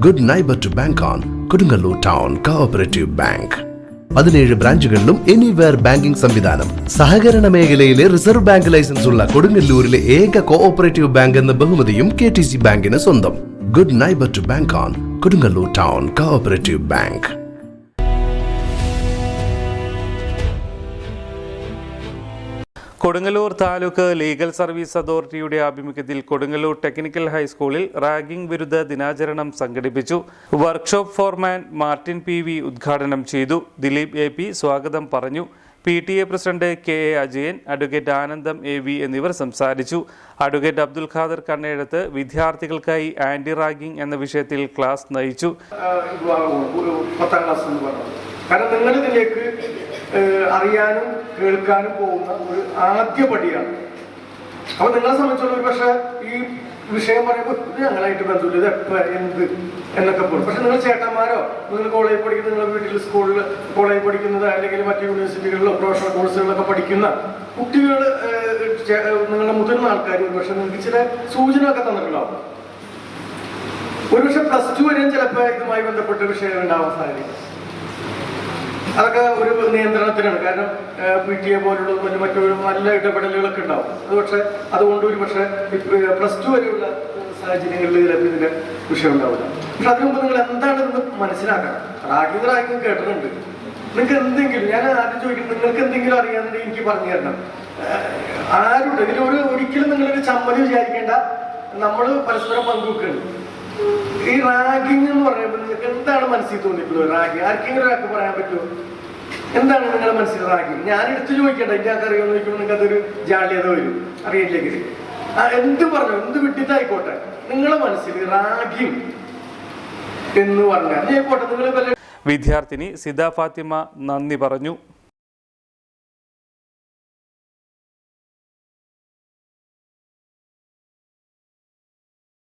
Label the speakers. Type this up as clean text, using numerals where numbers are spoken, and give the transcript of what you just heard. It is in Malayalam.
Speaker 1: Good neighbour to bank on Kodungallur town cooperative bank. 17 ബ്രാഞ്ചുകളിലും എനിവെയർ ബാങ്കിംഗ് സംവിധാനം. സഹകരണ മേഖലയിലെ റിസർവ് ബാങ്ക് ലൈസൻസ് ഉള്ള കൊടുങ്ങല്ലൂരിലെ ഏക കോഓപ്പറേറ്റീവ് ബാങ്ക് എന്ന ബഹുമതിയും KTC ബാങ്കിന് സ്വന്തം. Good neighbour to bank on Kodungallur town cooperative bank.
Speaker 2: Kodungallur taluk legal service അതോറിറ്റിയുടെ ആഭിമുഖ്യത്തിൽ കൊടുങ്ങല്ലൂർ ടെക്നിക്കൽ ഹൈസ്കൂളിൽ റാഗിംഗ് വിരുദ്ധ ദിനാചരണം സംഘടിപ്പിച്ചു. വർക്ക്ഷോപ്പ് ഫോർമാൻ മാർട്ടിൻ PV ഉദ്ഘാടനം ചെയ്തു. ദിലീപ് AP സ്വാഗതം പറഞ്ഞു. PTA president KA Ajayan, advocate ആനന്ദം AV എന്നിവർ സംസാരിച്ചു. അഡ്വക്കേറ്റ് അബ്ദുൽ ഖാദർ കണ്ണേടത്ത് വിദ്യാർത്ഥികൾക്കായി ആന്റി റാഗിംഗ് എന്ന വിഷയത്തിൽ ക്ലാസ് നയിച്ചു.
Speaker 3: കാരണം നിങ്ങളിതിലേക്ക് അറിയാനും കേൾക്കാനും പോകുന്ന ഒരു ആദ്യ പടിയാണ്. അപ്പൊ നിങ്ങളെ സംബന്ധിച്ചുള്ള ഒരു പക്ഷെ ഈ വിഷയം പറയുമ്പോൾ ഇത് ഞങ്ങളായിട്ട് ബന്ധമില്ല, ഇത് എപ്പോ എന്ത് എന്നൊക്കെ പോകും. പക്ഷെ നിങ്ങൾ ചേട്ടന്മാരോ, നിങ്ങൾ കോളേജിൽ പഠിക്കുന്ന, നിങ്ങളുടെ വീട്ടിൽ സ്കൂളിൽ കോളേജിൽ പഠിക്കുന്നത്, അല്ലെങ്കിൽ മറ്റു യൂണിവേഴ്സിറ്റികളിലോ പ്രൊഫഷണൽ കോഴ്സുകളിലൊക്കെ പഠിക്കുന്ന കുട്ടികൾ, നിങ്ങളുടെ മുതിർന്ന ആൾക്കാർ ഒരു പക്ഷെ നിങ്ങൾക്ക് ചില സൂചന ഒക്കെ തന്നിട്ടുണ്ടാവും. ഒരുപക്ഷെ +2 വരെയും ചിലപ്പോൾ ഇതുമായി ബന്ധപ്പെട്ട വിഷയങ്ങൾ ഉണ്ടാവാൻ സാധ്യത. അതൊക്കെ ഒരു നിയന്ത്രണത്തിനാണ്. കാരണം PTA പോലുള്ള മറ്റൊരു നല്ല ഇടപെടലുകളൊക്കെ ഉണ്ടാവും. അത് പക്ഷെ അതുകൊണ്ട് ഒരു പക്ഷെ +2 വരെയുള്ള സാഹചര്യങ്ങളിൽ ചിലപ്പോൾ ഇതിന്റെ വിഷയം ഉണ്ടാവില്ല. പക്ഷെ അതിനു മുമ്പ് നിങ്ങൾ എന്താണ് ഇന്ന് മനസ്സിലാക്കണം. റാഗിംഗ് കേട്ടിട്ടുണ്ട്. നിങ്ങൾക്ക് എന്തെങ്കിലും, ഞാൻ ആദ്യം ചോദിക്കുന്നത്, നിങ്ങൾക്ക് എന്തെങ്കിലും അറിയാമെന്നുണ്ടെങ്കിൽ എനിക്ക് പറഞ്ഞു തരണം. ആരുണ്ട് ഇതിൽ ഒരിക്കലും നിങ്ങളൊരു ചമ്മല് വിചാരിക്കേണ്ട. നമ്മൾ പരസ്പരം പങ്കുവെക്കുകയാണ്. ഈ റാഗിംഗ് എന്ന് പറയുമ്പോൾ നിങ്ങൾക്ക് എന്താണ് മനസ്സിൽ തോന്നിയിട്ടുള്ളത്? റാഗിംഗ് ആർക്കെങ്കിലും ഒരാൾക്ക് പറയാൻ പറ്റുമോ? എന്താണ് നിങ്ങളുടെ മനസ്സിൽ റാഗിംഗ്? ഞാൻ എടുത്ത് ചോദിക്കണ്ട, എനിക്ക് അറിയാമെന്ന് ചോദിക്കുമ്പോൾ നിങ്ങൾക്ക് അതൊരു ജാള്യത വരും. അറിയില്ലെങ്കിൽ എന്ത് പറഞ്ഞു, എന്ത് വിട്ടിട്ടായിക്കോട്ടെ, നിങ്ങളുടെ മനസ്സിൽ റാഗിംഗ് എന്ന് പറഞ്ഞാൽ ആയിക്കോട്ടെ. നിങ്ങൾ
Speaker 2: വിദ്യാർത്ഥിനി സിദ ഫാത്തിമ നന്ദി പറഞ്ഞു.